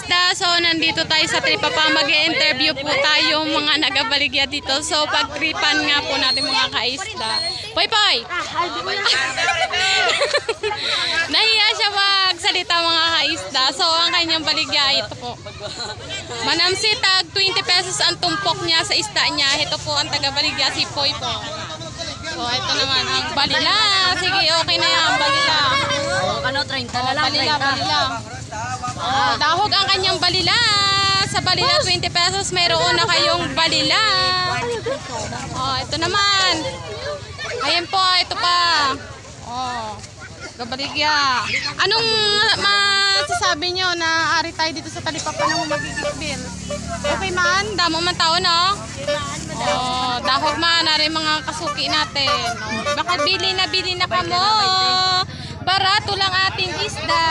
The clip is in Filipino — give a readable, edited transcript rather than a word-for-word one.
ka-isda, so nandito tayo sa Tripapa. Mag-i-interview po tayo mga nagabaligya dito. So pagtripan nga po natin mga ka-isda. Poy! Nahiya siya magsalita mga ka-isda. So ang kanyang baligya ito po. Manamsi tag 20 pesos ang tumpok niya sa isda niya. Ito po ang taga-baligya si Poy po. So ito naman ang balila. Sige, okay na yan, balila. Ano, 30 na lang, Balila. Dahog ang kanyang balila. Sa balila, 20 pesos. Mayroon na kayong balila. Ito naman. Ayan po, ito pa. Gabaligya. Anong masasabi nyo na ari tayo dito sa Talipapa ng magigipil? Okay man? Damo man tao, no? Dahog man, ari mga kasuki natin. Baka bili na kamo. Barato lang ating isda.